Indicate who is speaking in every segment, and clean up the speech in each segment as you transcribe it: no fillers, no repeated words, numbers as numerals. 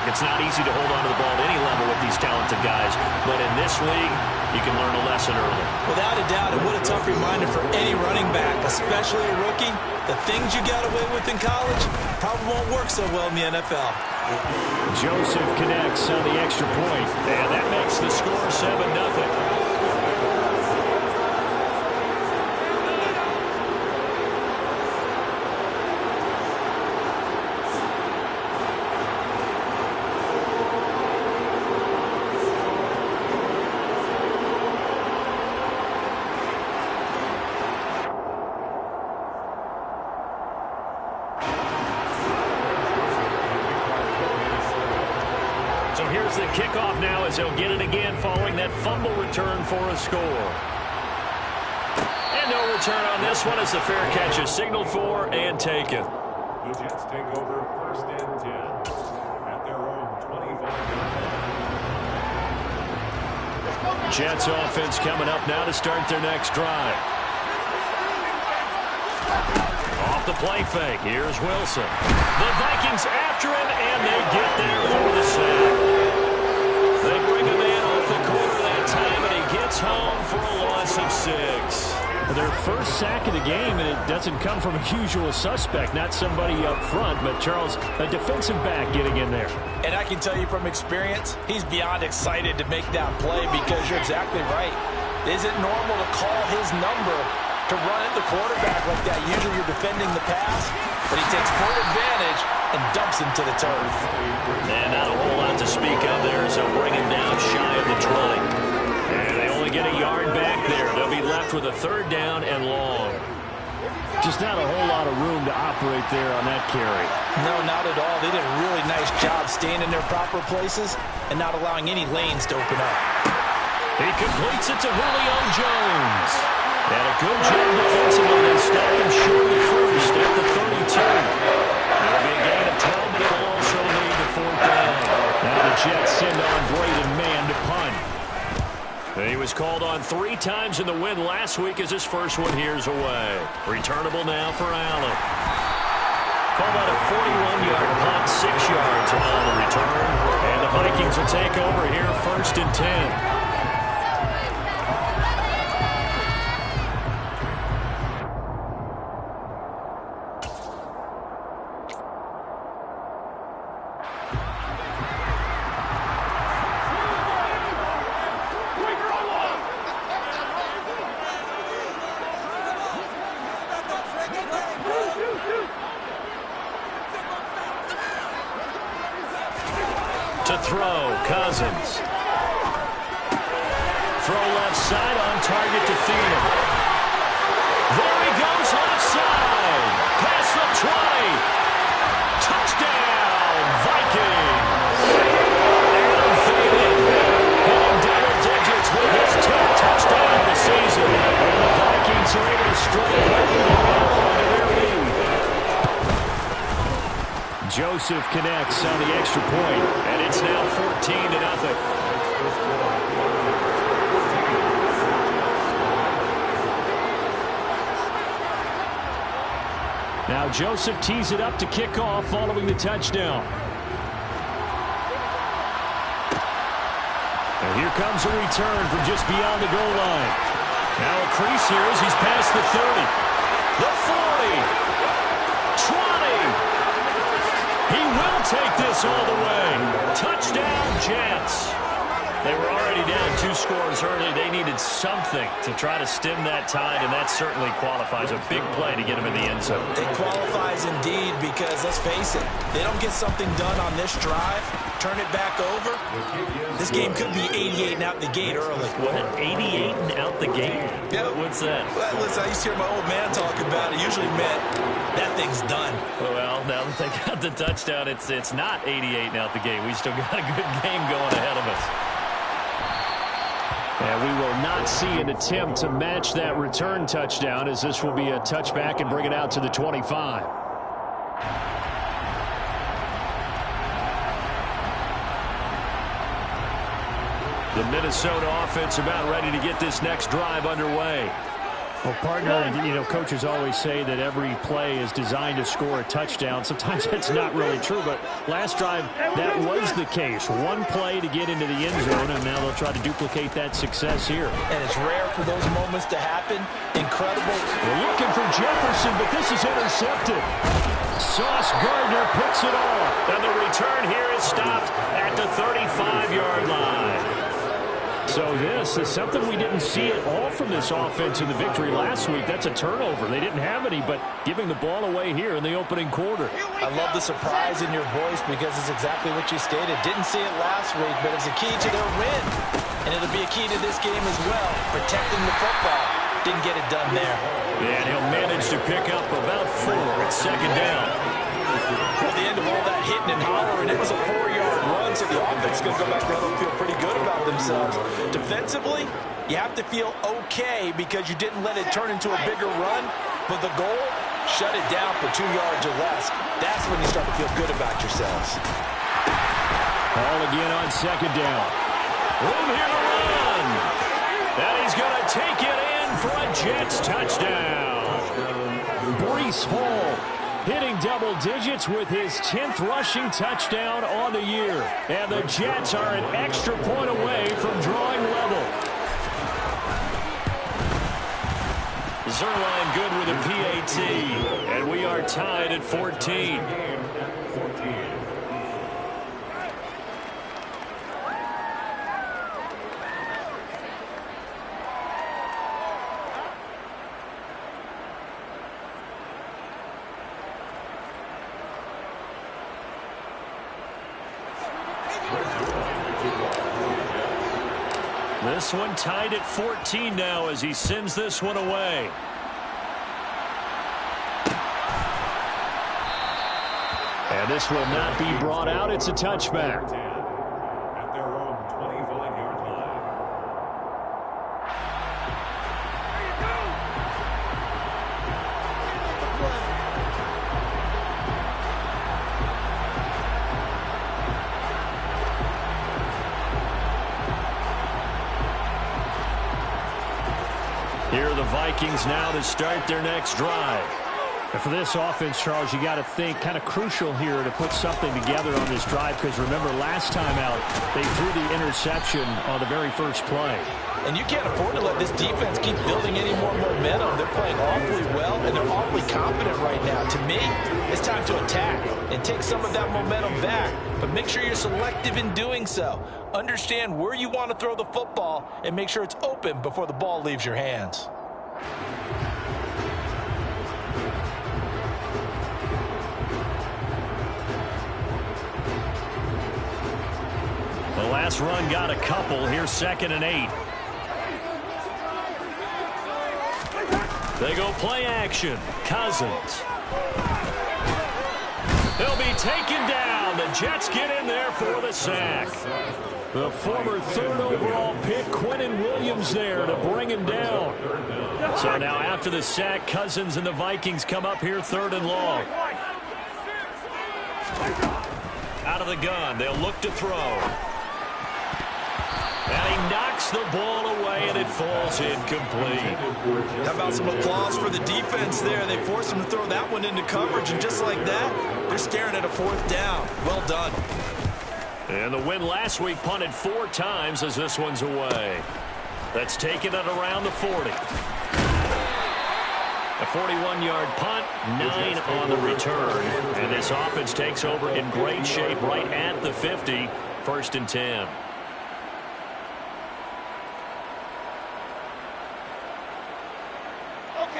Speaker 1: look, it's not easy to hold on to the ball at any level with these talented guys, but in this league, you can learn a lesson early.
Speaker 2: Without a doubt, and what a tough reminder for any running back, especially a rookie. The things you got away with in college probably won't work so well in the NFL.
Speaker 1: Joseph connects on the extra point, and that makes the score 7-0. So here's the kickoff now as they'll get it again following that fumble return for a score. And no return on this one as the fair catch is signaled for and taken.
Speaker 3: The Jets take over 1st and 10 at their own 25.
Speaker 1: Jets offense coming up now to start their next drive. Off the play fake. Here's Wilson. The Vikings after him, and they get there for the sack. They bring a man off the corner that time, and he gets home for a loss of 6.
Speaker 4: Their first sack of the game, and it doesn't come from a usual suspect, not somebody up front, but Charles, a defensive back getting in there.
Speaker 2: And I can tell you from experience, he's beyond excited to make that play because you're exactly right. Is it normal to call his number to run at the quarterback like that? Usually you're defending the pass, but he takes full advantage and dumps him to the turf.
Speaker 1: And not a whole lot to speak of there, so bring him down shy of the 20. And they only get a yard back there. They'll be left with a 3rd down and long.
Speaker 4: Just not a whole lot of room to operate there on that carry.
Speaker 2: No, not at all. They did a really nice job staying in their proper places and not allowing any lanes to open up.
Speaker 1: He completes it to Julio Jones. And a good job defensively. They stop him short of first at the 32. That'll be a gain of 12, but it'll also lead to 4th down.
Speaker 4: Now the Jets send on Braden Mann to punt.
Speaker 1: He was called on 3 times in the win last week as his first one here's away. Returnable now for Allen. Called out a 41-yard punt, 6 yards on the return. And the Vikings will take over here 1st and 10. To throw, Cousins. Throw left side on target to Thielen. There he goes left side. Past the 20. Touchdown, Vikings. And Thielen hitting double digits with his 10th touchdown of the season. And the Vikings are able to strike into their lead.
Speaker 4: Joseph connects on the extra point,
Speaker 1: and it's now 14-0.
Speaker 4: Now Joseph tees it up to kick off following the touchdown. And here comes a return from just beyond the goal line. Now a crease here as he's past the 30.
Speaker 1: The 40. 20. He will take this all the way. Touchdown, Jets. They were already down 2 scores early. They needed something to try to stem that tide, and that certainly qualifies. A big play to get them in the end zone.
Speaker 2: It qualifies indeed because, let's face it, they don't get something done on this drive, turn it back over, this game could be 88 and out the gate early.
Speaker 1: What, 88 and out the gate?
Speaker 2: Yeah.
Speaker 1: What's that?
Speaker 2: Well, listen, I used to hear my old man talk about it. Usually meant that thing's done.
Speaker 1: Well, now that they got the touchdown, it's not 88 and out the gate. We still got a good game going ahead of us.
Speaker 4: And we will not see an attempt to match that return touchdown, as this will be a touchback and bring it out to the 25. The Minnesota offense about ready to get this next drive underway. Well, partner, coaches always say that every play is designed to score a touchdown. Sometimes that's not really true, but last drive, that was the case. One play to get into the end zone, and now they'll try to duplicate that success here.
Speaker 2: And it's rare for those moments to happen. Incredible.
Speaker 4: We're looking for Jefferson, but this is intercepted. Sauce Gardner picks it off.
Speaker 1: And the return here is stopped at the 35-yard line.
Speaker 4: So this is something we didn't see at all from this offense in the victory last week. That's a turnover. They didn't have any, but giving the ball away here in the opening quarter.
Speaker 2: I love the surprise in your voice because it's exactly what you stated. Didn't see it last week, but it's a key to their win. And it'll be a key to this game as well, protecting the football. Didn't get it done there.
Speaker 1: Yeah, and he'll manage to pick up about 4 at second down.
Speaker 2: At the end of all that hitting and hollering, it was a 4-yard run, so the offense is going to go back there and feel pretty good about themselves. Defensively, you have to feel okay because you didn't let it turn into a bigger run, but the goal, shut it down for 2 yards or less. That's when you start to feel good about yourselves.
Speaker 4: Ball again on second down.
Speaker 1: Room here to run. And he's going to take it in for a Jets touchdown.
Speaker 4: Breece Hall hitting double digits with his 10th rushing touchdown on the year. And the Jets are an extra point away from drawing level.
Speaker 1: Zerline good with a PAT. And we are tied at 14. This one tied at 14 now as he sends this one away.
Speaker 4: And this will not be brought out. It's a touchback.
Speaker 3: At their own 25-yard line.
Speaker 1: Here are the Vikings now to start their next drive.
Speaker 4: And for this offense, Charles, you got to think kind of crucial here to put something together on this drive because remember last time out they threw the interception on the very first play.
Speaker 2: And you can't afford to let this defense keep building any more momentum. They're playing awfully well, and they're awfully confident right now. To me, it's time to attack and take some of that momentum back. But make sure you're selective in doing so. Understand where you want to throw the football and make sure it's open before the ball leaves your hands.
Speaker 1: The last run got a couple. Here's 2nd and 8. They go play action. Cousins. They'll be taken down. The Jets get in there for the sack. The former 3rd overall pick, Quinnen Williams, there to bring him down. So now after the sack, Cousins and the Vikings come up here 3rd and long. Out of the gun. They'll look to throw. And he knocks the ball away, and it falls incomplete.
Speaker 2: How about some applause for the defense there? They forced him to throw that one into coverage, and just like that, they're staring at a 4th down. Well done.
Speaker 1: And the win last week punted 4 times as this one's away. That's taken at around the 40. A 41-yard punt, 9 on the return. And this offense takes over in great shape right at the 50, 1st and 10.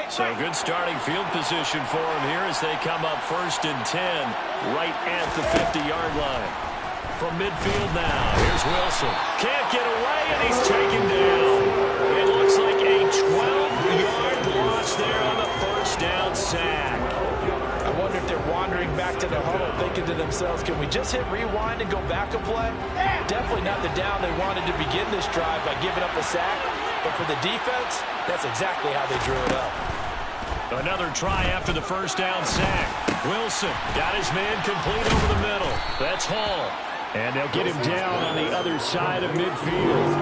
Speaker 1: So good starting field position for him here as they come up 1st and 10 right at the 50-yard line. From midfield now, here's Wilson. Can't get away, and he's taken down. It looks like a 12-yard loss there on the 1st down sack.
Speaker 2: I wonder if they're wandering back to the huddle thinking to themselves, can we just hit rewind and go back a play? Definitely not the down they wanted to begin this drive by giving up a sack. But for the defense, that's exactly how they drew it up.
Speaker 1: Another try after the 1st down sack. Wilson got his man complete over the middle. That's Hall.
Speaker 4: And they'll get him down on the other side of midfield.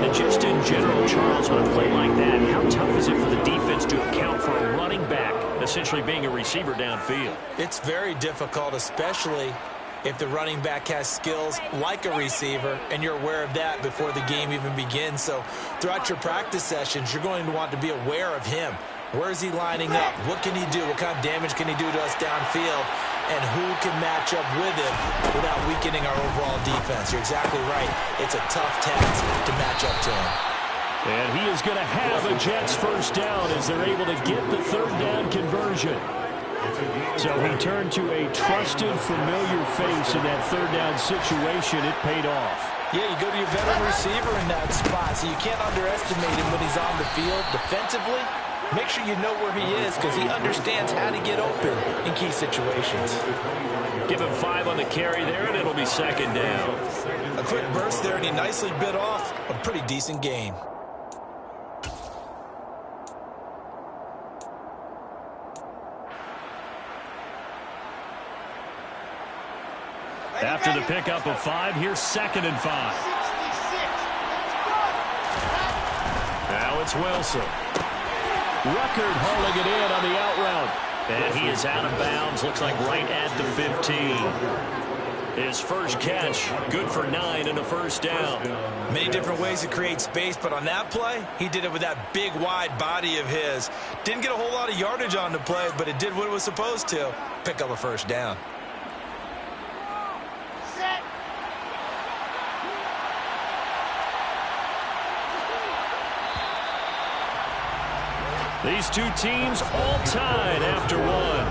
Speaker 1: And just in general, Charles, on a play like that, how tough is it for the defense to account for a running back essentially being a receiver downfield?
Speaker 2: It's very difficult, especially if the running back has skills like a receiver, and you're aware of that before the game even begins. So throughout your practice sessions, you're going to want to be aware of him. Where is he lining up? What can he do? What kind of damage can he do to us downfield? And who can match up with him without weakening our overall defense? You're exactly right. It's a tough task to match up to him.
Speaker 4: And he is going to have a Jets first down as they're able to get the third down conversion. So he turned to a trusted, familiar face in that third down situation. It paid off.
Speaker 2: Yeah, you go to your veteran receiver in that spot, so you can't underestimate him when he's on the field defensively. Make sure you know where he is because he understands how to get open in key situations.
Speaker 1: Give him 5 on the carry there, and it'll be second down.
Speaker 2: A quick burst there, and he nicely bit off a pretty decent gain.
Speaker 1: After the pickup of 5, here's 2nd and 5. Now it's Wilson. Ruckert hauling it in on the out route. And he is out of bounds. Looks like right at the 15. His first catch, good for 9 and a first down.
Speaker 2: Many different ways to create space, but on that play, he did it with that big, wide body of his. Didn't get a whole lot of yardage on the play, but it did what it was supposed to. Pick up a first down.
Speaker 1: These two teams all tied after one.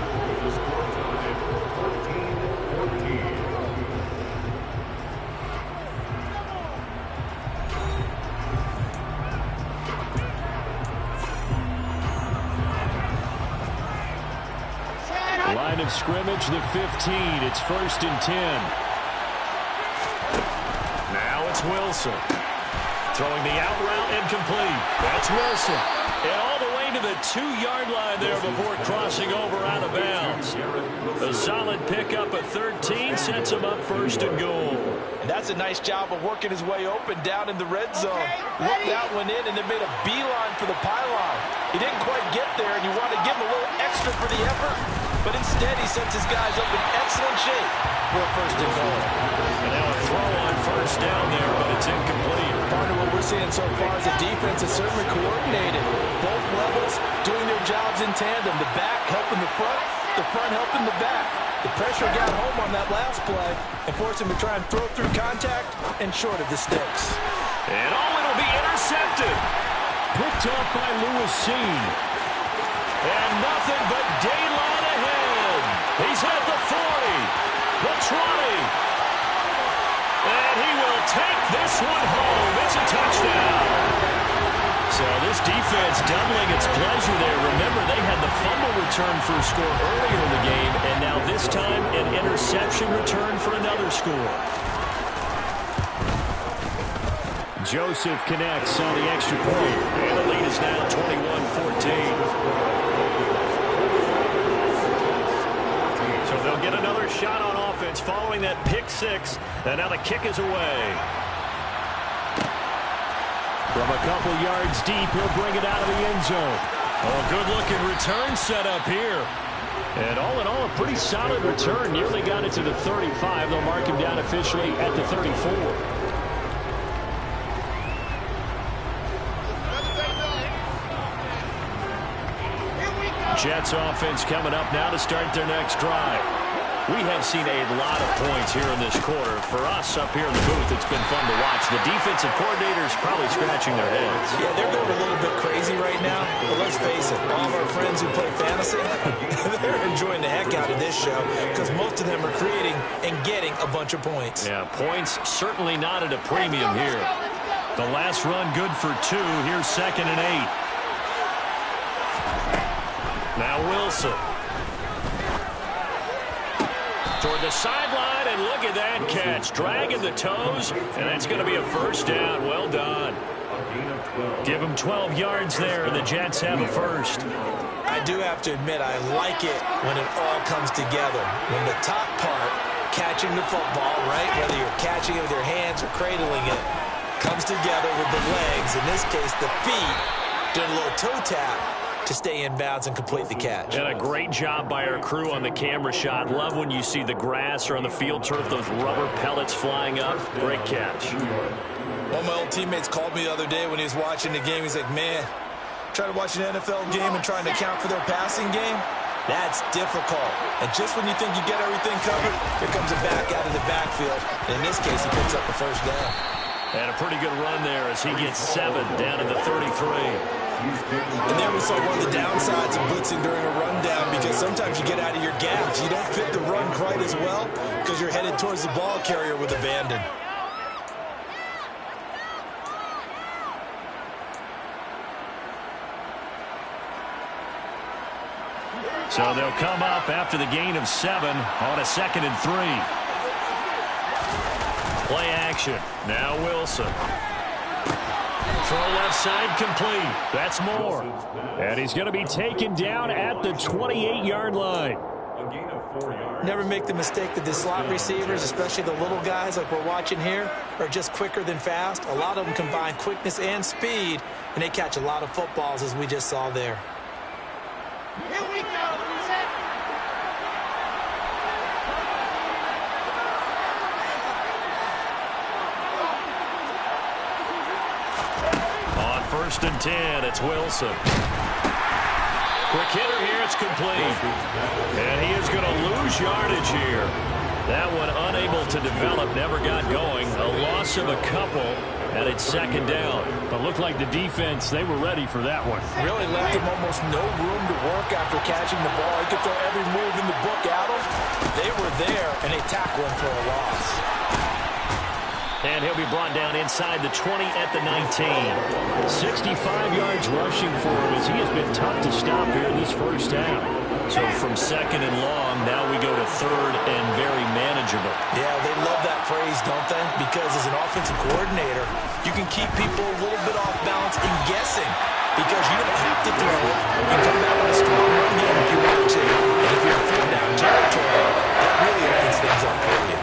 Speaker 1: Line of scrimmage, the 15. It's 1st and 10. Now it's Wilson. Throwing the out route incomplete. That's Wilson. And all the way to the 2-yard line there before crossing over out of bounds. A solid pickup at 13 sets him up 1st and goal.
Speaker 2: And that's a nice job of working his way open down in the red zone. Looked that one in and then made a beeline for the pylon. He didn't quite get there, and you want to give him a little extra for the effort. But instead, he sets his guys up in excellent shape for a 1st and goal.
Speaker 1: And now a throw on 1st down there, but it's incomplete.
Speaker 2: Part of what we're seeing so far is the defense is certainly coordinated. Both levels doing their jobs in tandem. The back helping the front helping the back. The pressure got home on that last play and forced him to try and throw through contact and short of the sticks.
Speaker 1: And it'll be intercepted.
Speaker 4: Picked up by Lewis Seen.
Speaker 1: And nothing but daylight ahead. He's at the 40, the 20. And he will take this one home. It's a touchdown. So this defense doubling its pleasure there. Remember, they had the fumble return for a score earlier in the game, and now this time an interception return for another score.
Speaker 4: Joseph connects on the extra point.
Speaker 1: And the lead is now 21-14. So they'll get another shot on offense following that pick 6. And now the kick is away.
Speaker 4: From a couple yards deep, he'll bring it out of the end zone.
Speaker 1: Oh, good-looking return set up here.
Speaker 4: And all in all, a pretty solid return. Nearly got it to the 35. They'll mark him down officially at the 34.
Speaker 1: Jets offense coming up now to start their next drive. We have seen a lot of points here in this quarter. For us up here in the booth, it's been fun to watch. The defensive coordinators probably scratching their heads.
Speaker 2: Yeah, they're going a little bit crazy right now. But let's face it, all of our friends who play fantasy, they're enjoying the heck out of this show because most of them are creating and getting a bunch of points.
Speaker 1: Yeah, points certainly not at a premium here. The last run good for 2. Here's 2nd and 8. Now Wilson. Toward the sideline, and look at that catch. Dragging the toes, and that's going to be a first down. Well done. Give them 12 yards there, and the Jets have a first.
Speaker 2: I do have to admit, I like it when it all comes together. When the top part, catching the football, right, whether you're catching it with your hands or cradling it, comes together with the legs, in this case the feet, doing a little toe tap. to stay in bounds and complete the catch.
Speaker 1: And a great job by our crew on the camera shot. Love when you see the grass or on the field turf, those rubber pellets flying up. Great catch.
Speaker 2: One of my old teammates called me the other day when he was watching the game. He's like, man, trying to watch an NFL game and trying to account for their passing game? That's difficult. And just when you think you get everything covered, here comes a back out of the backfield. And in this case, he picks up the first down.
Speaker 1: And a pretty good run there as he gets 7 down to the 33.
Speaker 2: And there we saw one of the downsides of blitzing during a rundown, because sometimes you get out of your gaps. You don't fit the run quite as well because you're headed towards the ball carrier with abandon.
Speaker 1: So they'll come up after the gain of 7 on a 2nd and 3. Play action. Now Wilson. Throw left side complete. That's Moore.
Speaker 4: And he's going to be taken down at the 28-yard line.
Speaker 3: A gain of 4 yards.
Speaker 2: Never make the mistake that the slot receivers, especially the little guys like we're watching here, are just quicker than fast. A lot of them combine quickness and speed, and they catch a lot of footballs, as we just saw there.
Speaker 5: Here we go.
Speaker 1: On 1st and 10, it's Wilson. Quick hitter here, it's complete. And he is going to lose yardage here. That one unable to develop, never got going. A loss of a couple, and it's 2nd down.
Speaker 4: But looked like the defense, they were ready for that one.
Speaker 2: Really left him almost no room to work after catching the ball. He could throw every move in the book at him. They were there, and they tackled him for a loss.
Speaker 1: And he'll be brought down inside the 20 at the 19.
Speaker 4: 65 yards rushing for him as he has been tough to stop here this first half.
Speaker 1: So from 2nd and long, now we go to 3rd and very manageable.
Speaker 2: Yeah, they love that phrase, don't they? Because as an offensive coordinator, you can keep people a little bit off balance and guessing, because you don't have to throw it. You can come back with a strong run game if you want to. And if you're in 4th down territory, that really opens things up for you.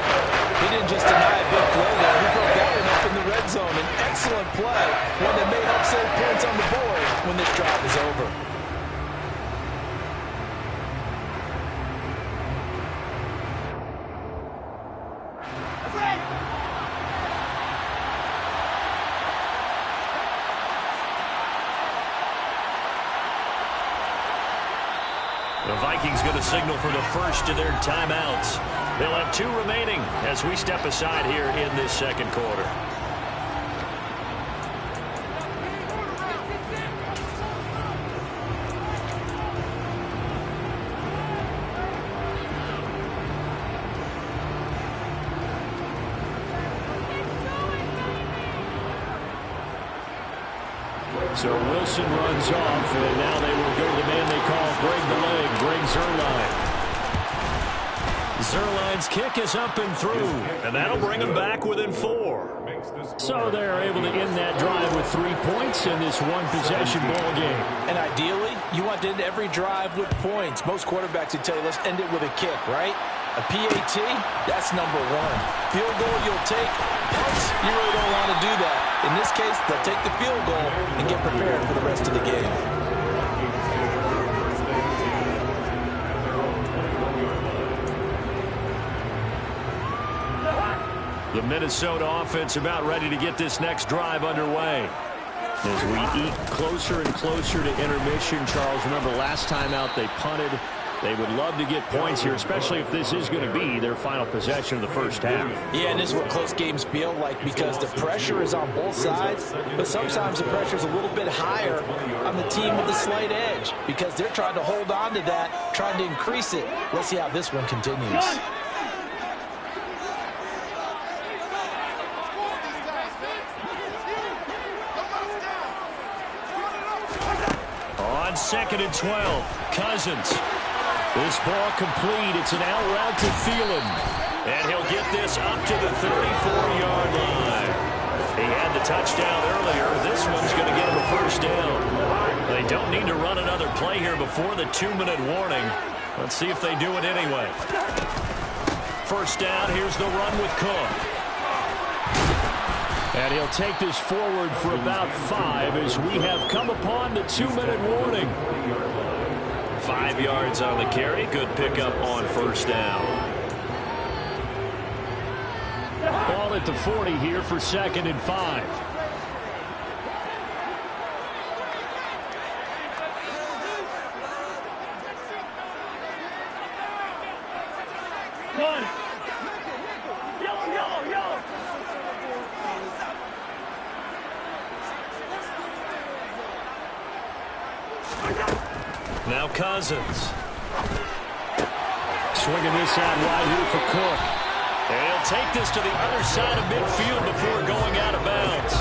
Speaker 2: He didn't just deny a big play there. He broke that one up in the red zone. An excellent play, one that may help save points on the board when this drive is over.
Speaker 1: The Vikings going to signal for the first of their timeouts. They'll have 2 remaining as we step aside here in this 2nd quarter.
Speaker 4: So Wilson runs off, and now they will go to the man they call Greg the Leg, Greg Zuerlein.
Speaker 1: Zuerlein's kick is up and through, and that'll bring them back within 4.
Speaker 4: So they're able to end that drive with 3 points in this one-possession ball game.
Speaker 2: And ideally, you want to end every drive with points. Most quarterbacks would tell you, let's end it with a kick, right? A PAT, that's number 1. Field goal you'll take. Punts, you really don't want to do that. In this case, they'll take the field goal and get prepared for the rest of the game.
Speaker 1: The Minnesota offense about ready to get this next drive underway.
Speaker 4: As we eat closer and closer to intermission, Charles, remember last time out they punted. They would love to get points here, especially if this is going to be their final possession of the first half.
Speaker 2: Yeah, and this is what close games feel like, because the pressure is on both sides, but sometimes the pressure is a little bit higher on the team with the slight edge, because they're trying to hold on to that, trying to increase it. Let's see how this one continues.
Speaker 1: On 2nd and 12, Cousins. This ball complete. It's an out route to Thielen. And he'll get this up to the 34-yard line. He had the touchdown earlier. This one's going to get him a first down. They don't need to run another play here before the 2-minute warning. Let's see if they do it anyway. First down, here's the run with Cook.
Speaker 4: And he'll take this forward for about 5 as we have come upon the 2-minute warning.
Speaker 1: 5 yards on the carry. Good pickup on first down.
Speaker 4: Ball at the 40 here for 2nd and 5.
Speaker 1: Now Cousins.
Speaker 4: Swinging this out wide here for Cook.
Speaker 1: And he'll take this to the other side of midfield before going out of bounds.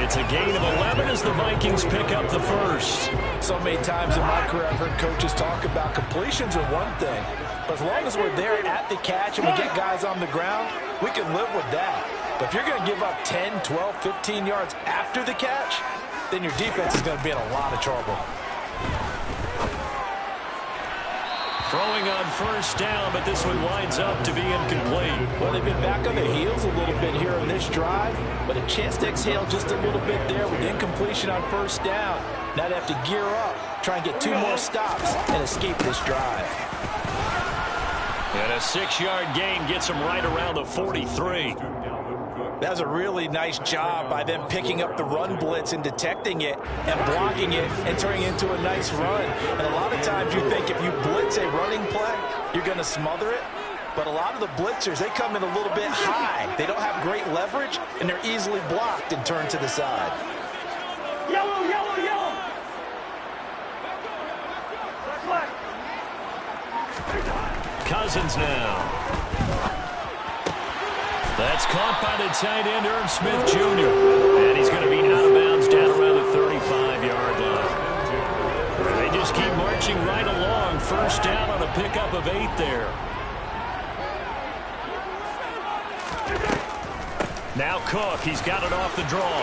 Speaker 1: It's a gain of 11 as the Vikings pick up the first.
Speaker 2: So many times in my career I've heard coaches talk about completions are one thing, but as long as we're there at the catch and we get guys on the ground, we can live with that. But if you're going to give up 10, 12, 15 yards after the catch, then your defense is going to be in a lot of trouble.
Speaker 1: Throwing on first down, but this one winds up to be incomplete.
Speaker 2: Well, they've been back on their heels a little bit here in this drive, but a chance to exhale just a little bit there with incompletion on first down. Now they have to gear up, try and get 2 more stops, and escape this drive.
Speaker 1: And a 6-yard gain gets them right around the 43.
Speaker 2: That was a really nice job by them picking up the run blitz and detecting it and blocking it and turning it into a nice run. And a lot of times you think if you blitz a running play, you're going to smother it. But a lot of the blitzers, they come in a little bit high. They don't have great leverage, and they're easily blocked and turned to the side.
Speaker 5: Yellow, yellow, yellow.
Speaker 1: Cousins now. That's caught by the tight end, Irv Smith Jr. And he's going to be out of bounds down around the 35-yard line. They just keep marching right along. First down on a pickup of 8 there. Now Cook, he's got it off the draw.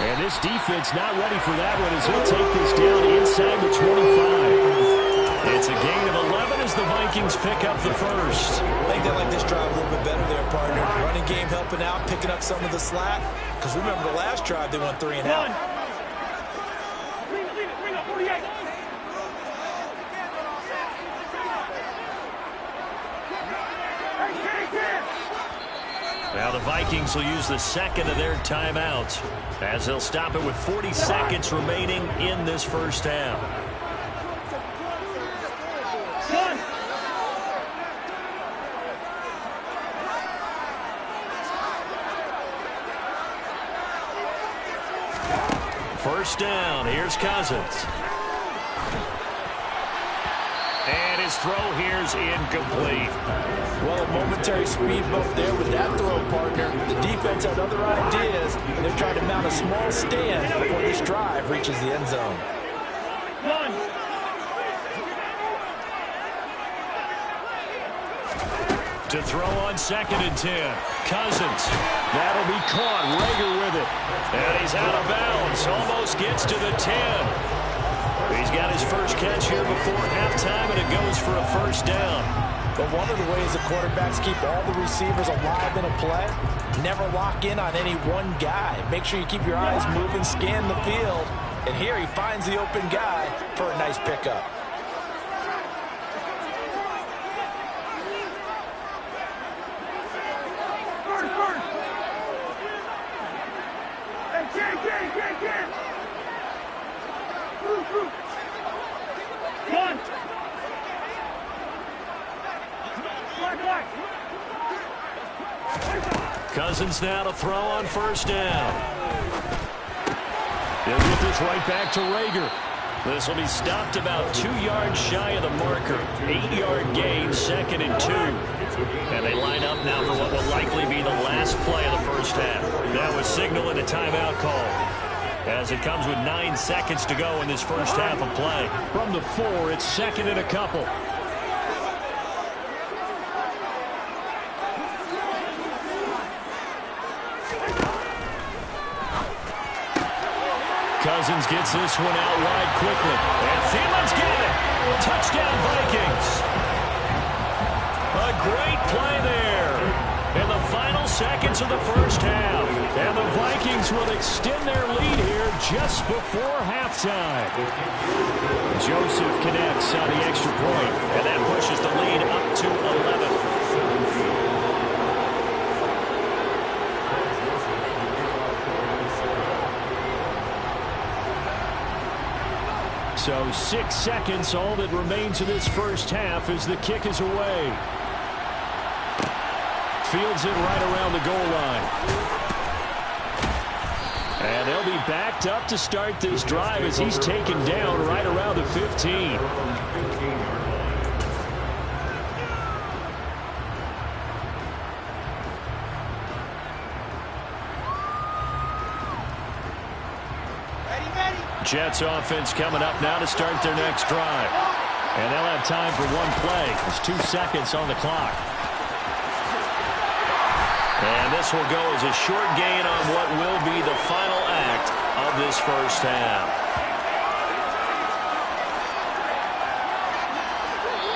Speaker 4: And this defense not ready for that one as he'll take this down inside the 25.
Speaker 1: It's a gain of 11 as the Vikings pick up the first.
Speaker 2: I think they like this drive a little bit better there, partner. Running game helping out, picking up some of the slack. Because remember the last drive, they went 3 and out.
Speaker 5: Bring up 48.
Speaker 1: Now the Vikings will use the second of their timeouts as they'll stop it with 40 seconds remaining in this first half. First down, here's Cousins. And his throw here's incomplete.
Speaker 2: Well, a momentary speed bump there with that throw, partner. The defense had other ideas. They're trying to mount a small stand before this drive reaches the end zone.
Speaker 1: To throw on 2nd and 10. Cousins. That'll be caught. Rager with it. And he's out of bounds. Almost gets to the 10. He's got his first catch here before halftime, and it goes for a first down.
Speaker 2: But one of the ways the quarterbacks keep all the receivers alive in a play, never lock in on any one guy. Make sure you keep your eyes moving, scan the field. And here he finds the open guy for a nice pickup.
Speaker 1: Cousins now to throw on first down. He'll get this right back to Rager. This will be stopped about 2 yards shy of the marker. 8-yard gain, 2nd and 2. And they line up now for what will likely be the last play of the first half. That was signaling a timeout call, as it comes with 9 seconds to go in this first half of play.
Speaker 4: From the 4, it's 2nd and a couple.
Speaker 1: Cousins gets this one out wide quickly. And Thielen's got it. Touchdown, Vikings. A great play there. And the final seconds of the first half. And the Vikings will extend their lead here just before halftime. Joseph connects on the extra point, and that pushes the lead up to 11. So 6 seconds, all that remains in this first half as the kick is away. Fields it right around the goal line. And they'll be backed up to start this drive as he's taken down right around the 15. Jets offense coming up now to start their next drive. And they'll have time for one play. There's 2 seconds on the clock. And this will go as a short gain on what will be the final act of this first half.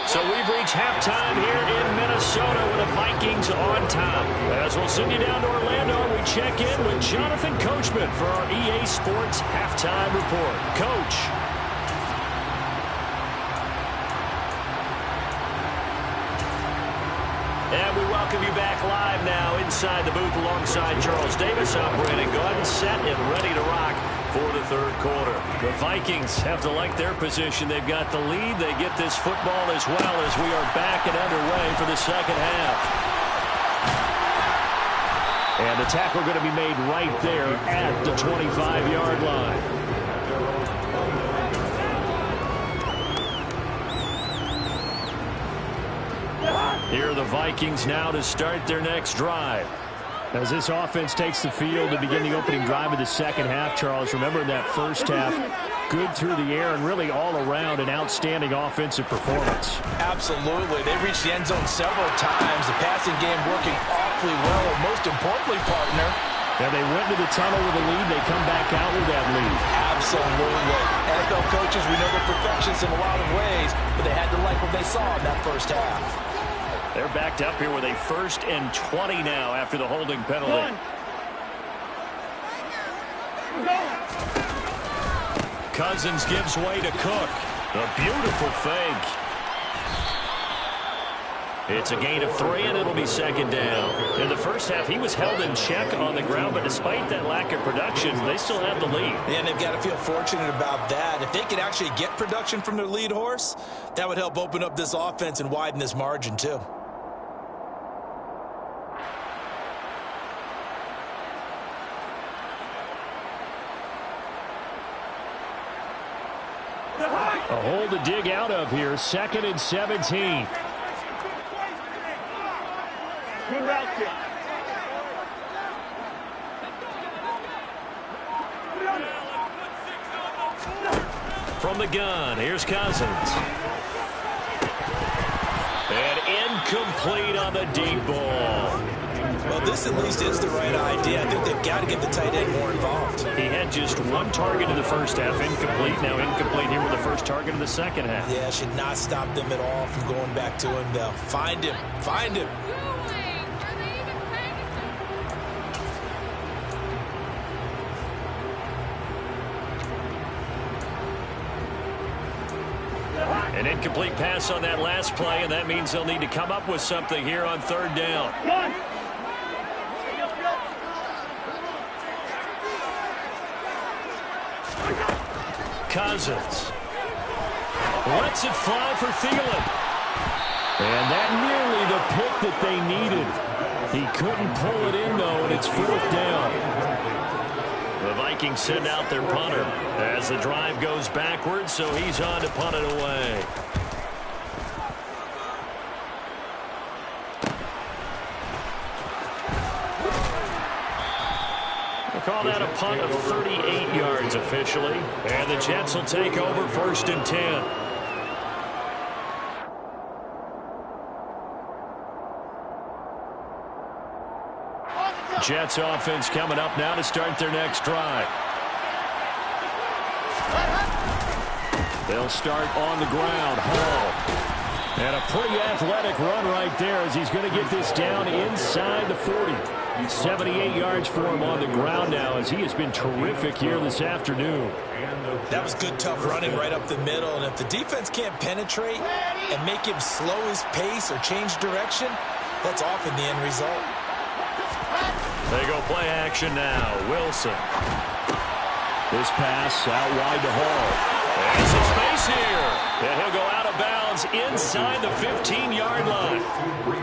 Speaker 1: So we've reached halftime here in Minnesota with the Vikings on top. As we'll send you down to Orlando, we check in with Jonathan Coachman for our EA Sports Halftime Report. Coach. And we welcome you back live now inside the booth alongside Charles Davis, operating gun, set, and ready to rock for the third quarter. The Vikings have to like their position. They've got the lead. They get this football as well as we are back and underway for the second half. And the tackle going to be made right there at the 25-yard line. Here are the Vikings now to start their next drive. As this offense takes the field to begin the opening drive of the second half, Charles, remember in that first half, good through the air and really all around an outstanding offensive performance.
Speaker 2: Absolutely. They reached the end zone several times. The passing game working awfully well. And most importantly, partner,
Speaker 1: and they went to the tunnel with a lead. They come back out with that lead.
Speaker 2: Absolutely. NFL coaches, we know they're perfectionists in a lot of ways, but they had to like what they saw in that first half.
Speaker 1: They're backed up here with a 1st and 20 now after the holding penalty. Cousins gives way to Cook. A beautiful fake. It's a gain of 3, and it'll be second down. In the first half, he was held in check on the ground, but despite that lack of production, they still have the lead.
Speaker 2: And they've got to feel fortunate about that. If they could actually get production from their lead horse, that would help open up this offense and widen this margin, too.
Speaker 1: A hole to dig out of here. 2nd and 17.
Speaker 5: Good route kick.
Speaker 1: From the gun, here's Cousins. And incomplete on the deep ball.
Speaker 2: Well, this at least is the right idea. I think they've got to get the tight end more involved.
Speaker 1: He had just 1 target in the first half, incomplete. Now incomplete here with the first target of the second half.
Speaker 2: Yeah, should not stop them at all from going back to him. They'll find him. Find him.
Speaker 1: An incomplete pass on that last play, and that means they'll need to come up with something here on 3rd down. Cousins lets it fly for Thielen. And that nearly the pick that they needed. He couldn't pull it in, though, and it's 4th down. The Vikings send out their punter as the drive goes backwards, so he's on to punt it away. We'll call that a punt of 38 yards officially. And the Jets will take over 1st and 10. Jets offense coming up now to start their next drive. They'll start on the ground. Hall
Speaker 4: And a pretty athletic run right there as he's going to get this down inside the 40. 78 yards for him on the ground now as he has been terrific here this afternoon.
Speaker 2: That was good, tough running right up the middle. And if the defense can't penetrate and make him slow his pace or change direction, that's often the end result.
Speaker 1: They go play action now. Wilson.
Speaker 4: This pass out wide to Hall.
Speaker 1: There's some space here. And he'll go out of bounds inside the 15-yard line.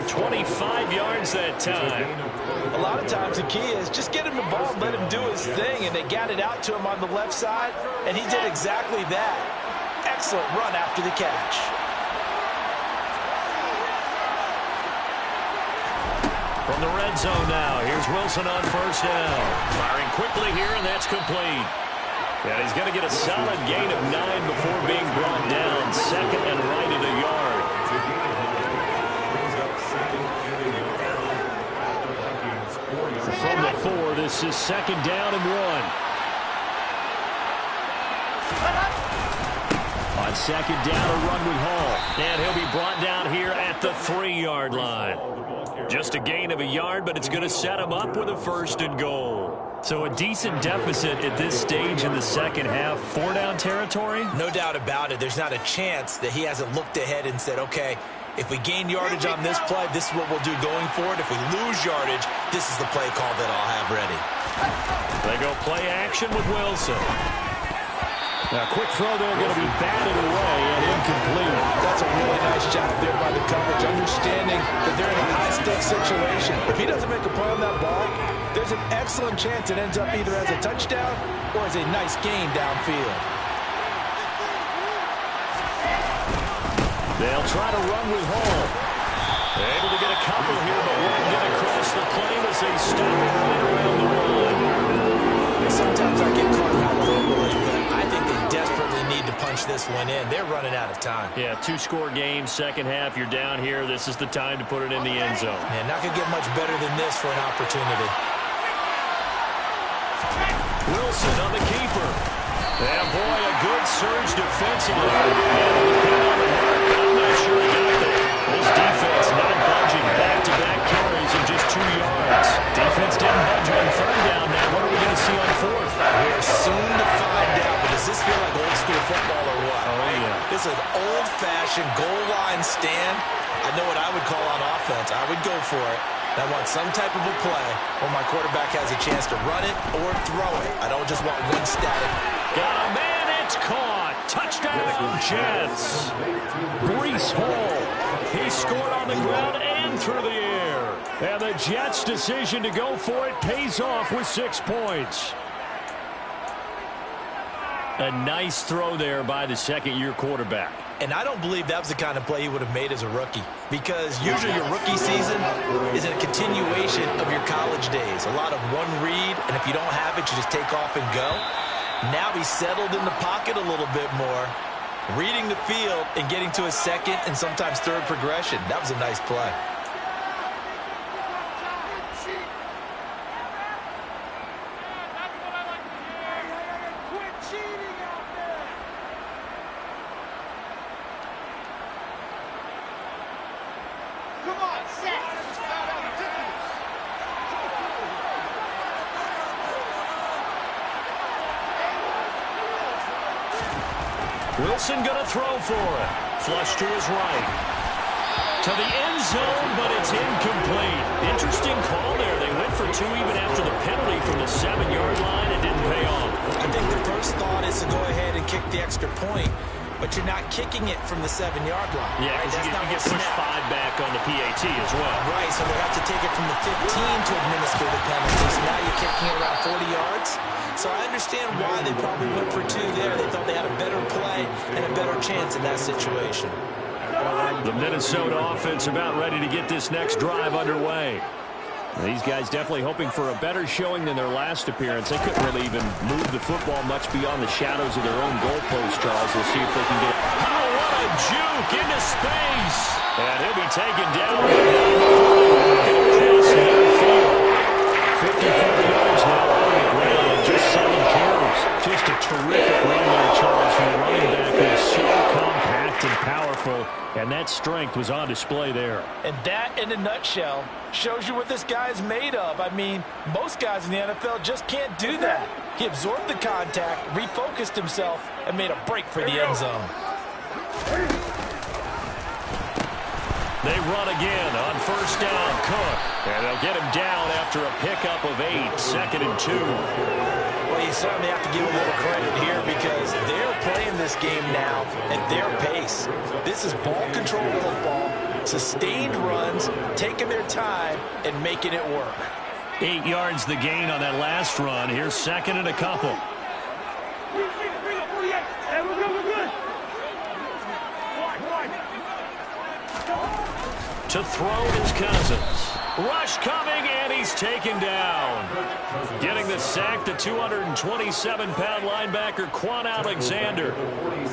Speaker 1: 25 yards that time.
Speaker 2: A lot of times the key is just get him the ball and let him do his thing, and they got it out to him on the left side, and he did exactly that. Excellent run after the catch.
Speaker 1: From the red zone now, here's Wilson on first down. Firing quickly here, and that's complete. And he's going to get a solid gain of 9 before being brought down. Second and right at a yard.
Speaker 4: From the 4, this is second down and 1. On second down, a run with Hall.
Speaker 1: And he'll be brought down here at the 3-yard line. Just a gain of a yard, but it's going to set him up with a first and goal. So a decent deficit at this stage in the second half. 4-down territory?
Speaker 2: No doubt about it. There's not a chance that he hasn't looked ahead and said, okay, if we gain yardage on this play, this is what we'll do going forward. If we lose yardage, this is the play call that I'll have ready.
Speaker 1: They go play action with Wilson.
Speaker 4: Now, quick throw there, going to be batted away and incomplete.
Speaker 2: That's a really nice job there by the coverage, understanding that they're in a high-stakes situation. If he doesn't make a play on that ball, there's an excellent chance it ends up either as a touchdown or as a nice gain downfield.
Speaker 4: They'll try to run with Hall.
Speaker 1: Able to get a couple here, but won't get across the plane as they stop it right around the run.
Speaker 2: Sometimes I get caught hyperbole, but I think they desperately need to punch this one in. They're running out of time.
Speaker 1: Yeah, 2-score game, second half. You're down here. This is the time to put it in the end zone.
Speaker 2: Yeah, not going to get much better than this for an opportunity.
Speaker 1: Wilson on the keeper. And boy, a good surge defensively. I'm not sure he got there. This defense not budging. Back-to-back carries in just 2 yards. Defense didn't budge on third down. Now what are we going to see on fourth?
Speaker 2: We're soon to find out, but does this feel like old school football or what?
Speaker 1: Oh, yeah.
Speaker 2: This is an old-fashioned goal line stand. I know what I would call on offense. I would go for it. I want some type of a play where my quarterback has a chance to run it or throw it. I don't just want one static.
Speaker 1: Got a man, it's caught. Touchdown, Jets. Breece Hall. He scored on the ground and through the air. And the Jets' decision to go for it pays off with 6 points. A nice throw there by the second-year quarterback.
Speaker 2: And I don't believe that was the kind of play he would have made as a rookie, because usually your rookie season is a continuation of your college days. A lot of one read, and if you don't have it, you just take off and go. Now he's settled in the pocket a little bit more, reading the field and getting to his second and sometimes third progression. That was a nice play.
Speaker 1: Wilson going to throw for it. Flush to his right. To the end zone, but it's incomplete. Interesting call there. They went for 2 even after the penalty from the 7-yard line. It didn't pay off.
Speaker 2: I think the first thought is to go ahead and kick the extra point, but you're not kicking it from the 7-yard line.
Speaker 1: Yeah,
Speaker 2: right?
Speaker 1: because you get pushed 5 back on the PAT as well.
Speaker 2: Right, so they have to take it from the 15 to administer the penalty. So now you're kicking it around 40 yards. So I understand why they probably went for 2 there. They thought they had a better play and a better chance in that situation.
Speaker 1: The Minnesota offense about ready to get this next drive underway.
Speaker 4: These guys definitely hoping for a better showing than their last appearance. They couldn't really even move the football much beyond the shadows of their own goalpost, Charles. We'll see if they can get it.
Speaker 1: Oh, what a juke into space. And he'll be taken down. Across midfield.
Speaker 4: 54 yards now on the ground and just 7 carries. Just a terrific run there, Charles, from the running back who is so compact and powerful And that strength was on display there.
Speaker 2: And that, in a nutshell, shows you what this guy is made of. I mean, most guys in the NFL just can't do that. He absorbed the contact, refocused himself, and made a break for the end zone.
Speaker 1: They run again on first down. Cook. And they'll get him down after a pickup of 8. 2nd and 2.
Speaker 2: Well, you certainly have to give a little credit here because they're playing this game now at their pace. This is ball control football, sustained runs, taking their time, and making it work.
Speaker 1: 8 yards the gain on that last run. Here's 2nd and a couple. To throw is Cousins. Rush coming, and he's taken down. Getting the sack, the 227-pound linebacker, Quan Alexander.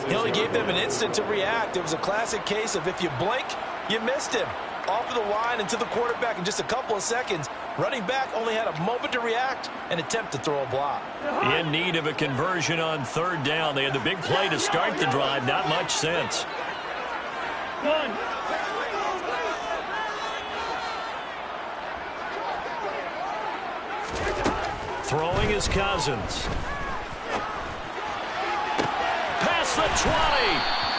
Speaker 2: He only gave them an instant to react. It was a classic case of if you blink, you missed him. Off of the line and to the quarterback in just a couple of seconds. Running back only had a moment to react and attempt to throw a block.
Speaker 1: In need of a conversion on 3rd down. They had the big play to start the drive. Not much sense. Throwing is Cousins. Past the 20.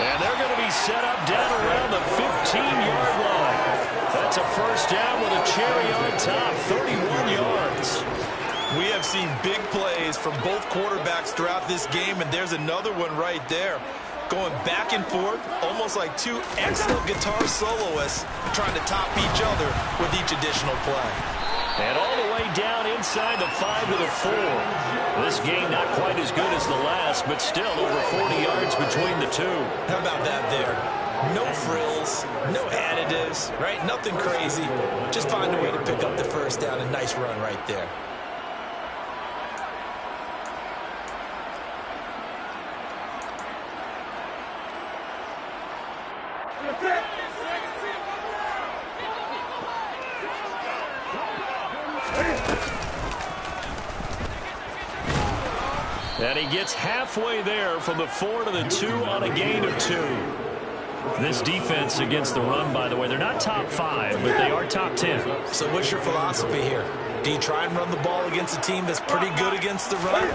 Speaker 1: And they're going to be set up down around the 15-yard line. That's a first down with a cherry on top, 31 yards.
Speaker 2: We have seen big plays from both quarterbacks throughout this game, and there's another one right there. Going back and forth, almost like two excellent guitar soloists trying to top each other with each additional play.
Speaker 1: And all the way down inside the 5 to the 4. This game not quite as good as the last, but still over 40 yards between the two.
Speaker 2: How about that there? No frills, no additives, right? Nothing crazy. Just find a way to pick up the first down. A nice run right there.
Speaker 1: And he gets halfway there from the 4 to the 2 on a gain of 2. This defense against the run, by the way, they're not top 5, but they are top 10.
Speaker 2: So what's your philosophy here? Do you try and run the ball against a team that's pretty good against the run?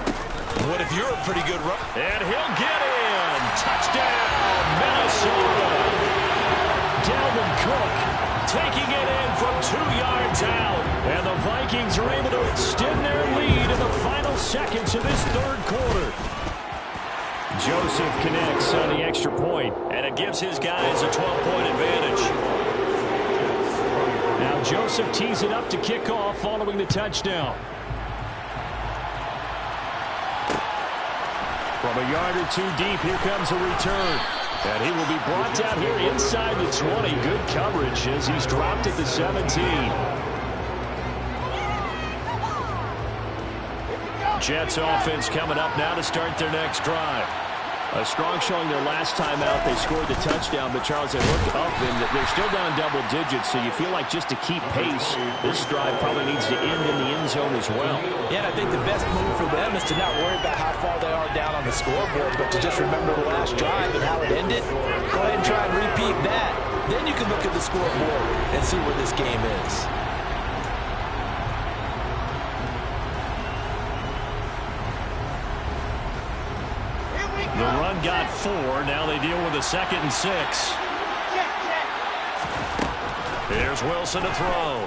Speaker 2: What if you're a pretty good run?
Speaker 1: And he'll get in. Touchdown, Minnesota. Dalvin Cook taking it in from 2 yards out. And the Vikings are able to extend their lead in the final seconds of this 3rd quarter. Joseph connects on the extra point, and it gives his guys a 12-point advantage. Now Joseph tees it up to kick off following the touchdown. From a yard or 2 deep, here comes a return. And he will be brought down here inside the 20. Good coverage as he's dropped at the 17. Jets offense coming up now to start their next drive. A strong showing their last time out. They scored the touchdown, but Charles, they looked up, and they're still down double digits, so you feel like just to keep pace, this drive probably needs to end in the end zone as well.
Speaker 2: Yeah, and I think the best move for them is to not worry about how far they are down on the scoreboard, but to just remember the last drive and how it ended. Go ahead and try and repeat that. Then you can look at the scoreboard and see where this game is.
Speaker 1: The run got 4. Now they deal with a 2nd and 6. Here's Wilson to throw.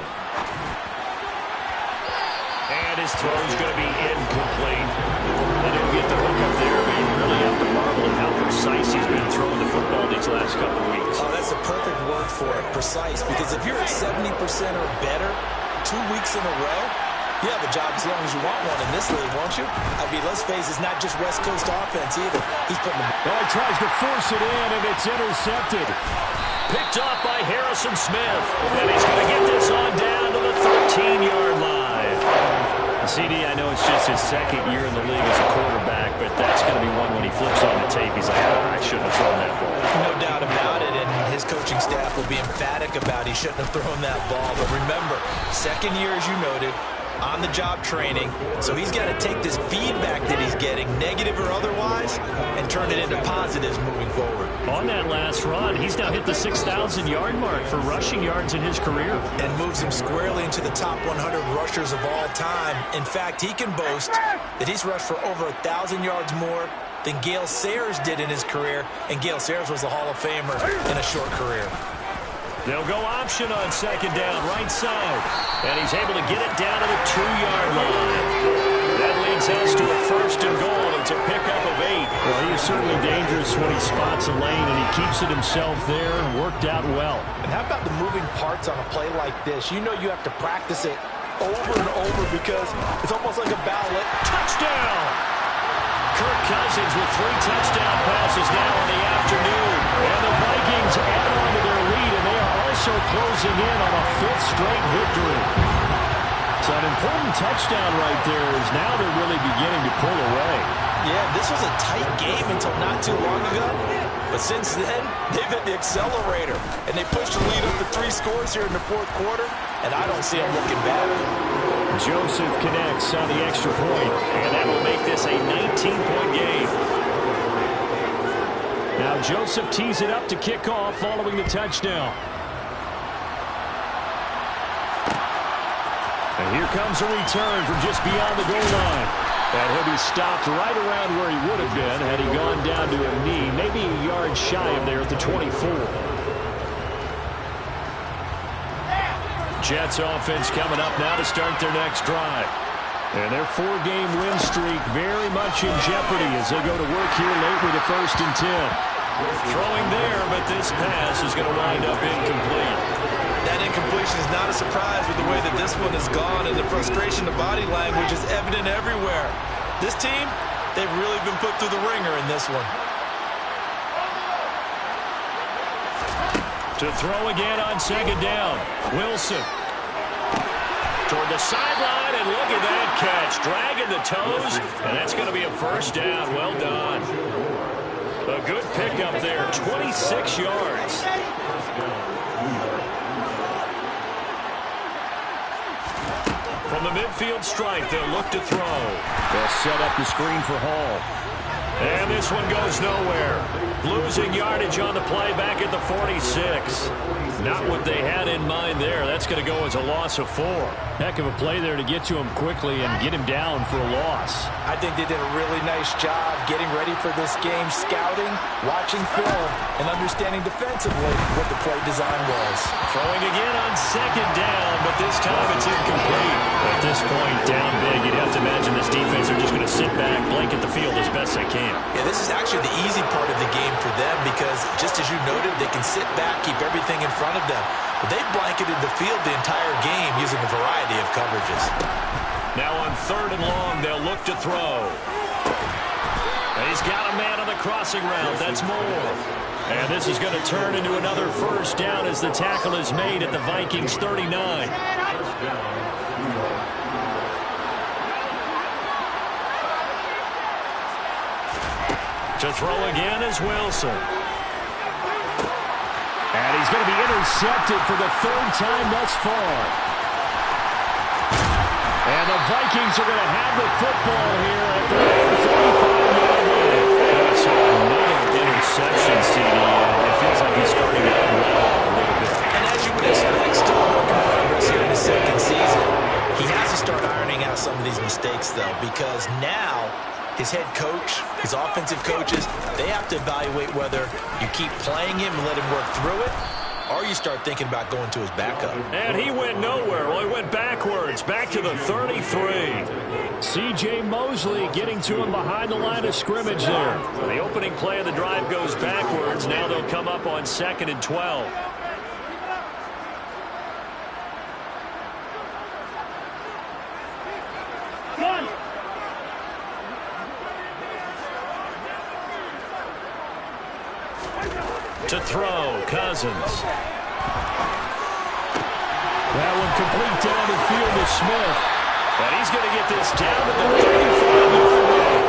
Speaker 1: And his throw's going to be incomplete. They don't get the hook up there, but you really have to marvel at how precise he's been throwing the football these last couple of weeks.
Speaker 2: Oh, that's a perfect word for it, precise, because if you're at 70% or better 2 weeks in a row, you have a job as long as you want one in this league, won't you? I mean, let's face it, it's not just West Coast offense either. He's putting the...
Speaker 1: Well, he tries to force it in, and it's intercepted. Picked off by Harrison Smith. And he's going to get this on down to the 13-yard line. CD, I know it's just his 2nd year in the league as a quarterback, but that's going to be one when he flips on the tape. He's like, I shouldn't have thrown that ball.
Speaker 2: No doubt about it, and his coaching staff will be emphatic about he shouldn't have thrown that ball. But remember, 2nd year, as you noted, on-the-job training. So he's got to take this feedback that he's getting, negative or otherwise, and turn it into positives moving forward.
Speaker 4: On that last run, he's now hit the 6,000-yard mark for rushing yards in his career.
Speaker 2: And moves him squarely into the top 100 rushers of all time. In fact, he can boast that he's rushed for over 1,000 yards more than Gale Sayers did in his career, and Gale Sayers was a Hall of Famer in a short career.
Speaker 1: They'll go option on second down, right side. And he's able to get it down to the 2-yard line. That leads us to a first and goal. It's a pickup of 8.
Speaker 4: Well, he is certainly dangerous when he spots a lane, and he keeps it himself there and worked out well.
Speaker 2: And how about the moving parts on a play like this? You know you have to practice it over and over because it's almost like a ballet.
Speaker 1: Touchdown! Kirk Cousins with 3 touchdown passes now in the afternoon. And the Vikings add on to their lead, and they are also closing in on a 5th straight victory. So an important touchdown right there is now they're really beginning to pull away.
Speaker 2: Yeah, this was a tight game until not too long ago. But since then, they've hit the accelerator. And they pushed the lead up to 3 scores here in the 4th quarter. And I don't see them looking back.
Speaker 4: Joseph connects on the extra point, and that will make this a 19-point game. Now Joseph tees it up to kick off following the touchdown. And here comes a return from just beyond the goal line. And he'll be stopped right around where he would have been had he gone down to a knee, maybe a yard shy of there at the 24. Jets offense coming up now to start their next drive. And their 4-game win streak very much in jeopardy as they go to work here late with a 1st and 10.
Speaker 1: Throwing there, but this pass is going to wind up incomplete.
Speaker 2: That incompletion is not a surprise with the way that this one has gone, and the frustration, the body language is evident everywhere. This team, they've really been put through the ringer in this one.
Speaker 1: To throw again on second down. Wilson. Toward the sideline, and look at that catch. Dragging the toes, and that's going to be a 1st down. Well done. A good pickup there, 26 yards. From the midfield stripe, they'll look to throw.
Speaker 4: They'll set up the screen for Hall.
Speaker 1: And this one goes nowhere. Losing yardage on the play back at the 46. Not what they had in mind there. That's going to go as a loss of 4.
Speaker 4: Heck of a play there to get to him quickly and get him down for a loss.
Speaker 2: I think they did a really nice job getting ready for this game, scouting, watching film, and understanding defensively what the play design was.
Speaker 1: Throwing again on second down, but this time it's incomplete.
Speaker 4: At this point, down big, you'd have to imagine this defense are just going to sit back, blanket the field as best they can.
Speaker 2: Yeah, this is actually the easy part of the game for them because, just as you noted, they can sit back, keep everything in front of them. But they've blanketed the field the entire game using a variety of coverages.
Speaker 1: Now on 3rd and long, they'll look to throw. And he's got a man on the crossing route. That's Moore. And this is going to turn into another 1st down as the tackle is made at the Vikings 39. To throw again is Wilson.
Speaker 4: And he's going to be intercepted for the 3rd time thus far. And the Vikings are going to have the football here at their own 45-yard line.
Speaker 1: That's another interception, CD. It feels like he's starting to unravel a little bit.
Speaker 2: And as you would expect, still a work in progress here in his 2nd season. He has to start ironing out some of these mistakes, though, because now his head coach, his offensive coaches, they have to evaluate whether you keep playing him and let him work through it, or you start thinking about going to his backup.
Speaker 1: And he went nowhere. Well, he went backwards, back to the 33.
Speaker 4: C.J. Mosley getting to him behind the line of scrimmage there.
Speaker 1: The opening play of the drive goes backwards. Now they'll come up on 2nd and 12. To throw, Cousins.
Speaker 4: That one complete down the field to Smith.
Speaker 1: And he's going to get this down to the 35-yard line.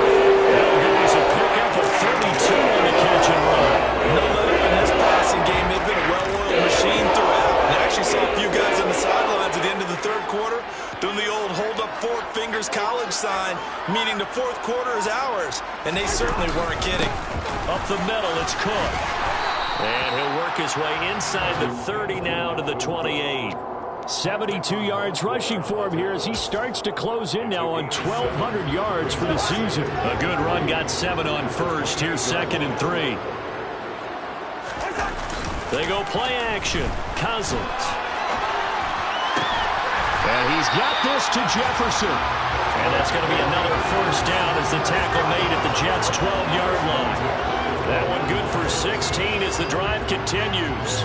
Speaker 1: That'll go as a pickup of 32 on the catch and run.
Speaker 2: No let up in this passing game. They've been a well-oiled machine throughout. And I actually saw a few guys on the sidelines at the end of the 3rd quarter doing the old hold meaning the fourth quarter is ours. And they certainly weren't kidding.
Speaker 1: Up the middle, it's Cook. And he'll work his way inside the 30 now to the 28.
Speaker 4: 72 yards rushing for him here as he starts to close in now on 1,200 yards for the season.
Speaker 1: A good run, got 7 on first. Here's 2nd and 3. They go play action. Cousins.
Speaker 4: And he's got this to Jefferson.
Speaker 1: And that's going to be another first down as the tackle made at the Jets' 12-yard line. That one good for 16 as the drive continues.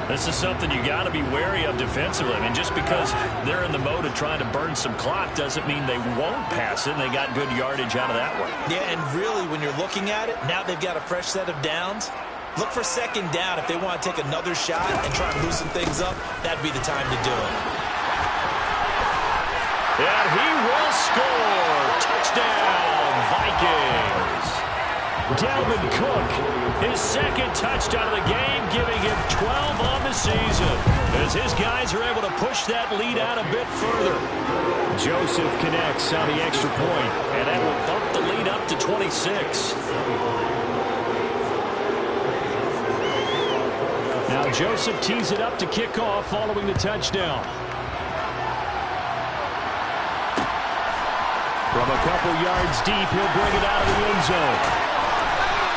Speaker 1: This is something you got to be wary of defensively. I mean, just because they're in the mode of trying to burn some clock doesn't mean they won't pass it, and they got good yardage out of that one.
Speaker 2: Yeah, and really, when you're looking at it, now they've got a fresh set of downs. Look for 2nd down. If they want to take another shot and try and loosen things up, that'd be the time to do it.
Speaker 1: And he will score. Touchdown, Vikings.
Speaker 4: Dalvin Cook,
Speaker 1: his 2nd touchdown of the game, giving him 12 on the season. As his guys are able to push that lead out a bit further.
Speaker 4: Joseph connects on the extra point.
Speaker 1: And that will bump the lead up to 26.
Speaker 4: Now Joseph tees it up to kick off following the touchdown. From a couple yards deep, he'll bring it out of the end zone.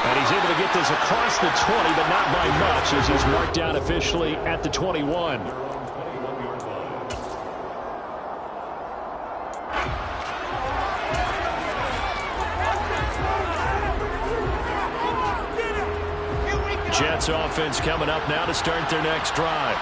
Speaker 4: And he's able to get this across the 20, but not by much, as he's marked down officially at the 21.
Speaker 1: Jets offense coming up now to start their next drive.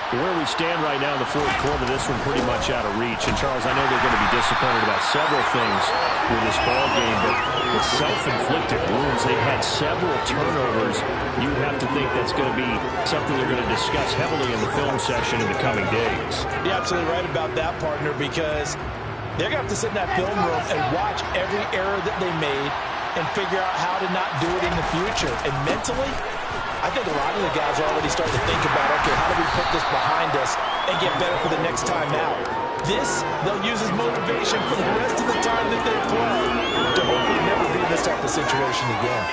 Speaker 4: Where we stand right now in the fourth quarter, this one pretty much out of reach. And, Charles, I know they're going to be disappointed about several things with this ball game, but it's self-inflicted wounds. They've had several turnovers. You have to think that's going to be something they're going to discuss heavily in the film session in the coming days.
Speaker 2: You're absolutely right about that, partner, because they're going to have to sit in that film room and watch every error that they made and figure out how to not do it in the future. And mentally, I think a lot of the guys are already starting to think about, okay, how do we put this behind us and get better for the next time out? This, they'll use as motivation for the rest of the time that they play to hopefully never be in this type of situation again.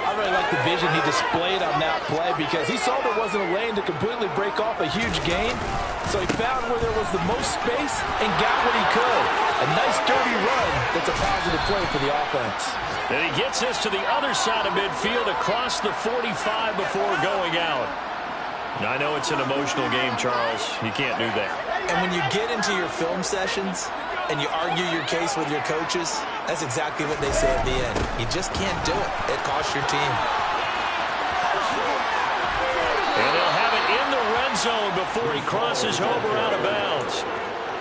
Speaker 2: I really like the vision he displayed on that play because he saw there wasn't a lane to completely break off a huge gain, so he found where there was the most space and got what he could. A nice, dirty run that's a positive play for the offense.
Speaker 1: And he gets this to the other side of midfield across the 45 before going out. Now, I know it's an emotional game, Charles. You can't do that.
Speaker 2: And when you get into your film sessions and you argue your case with your coaches, that's exactly what they say at the end. You just can't do it. It costs your team.
Speaker 1: And they'll have it in the red zone before he crosses over out of bounds.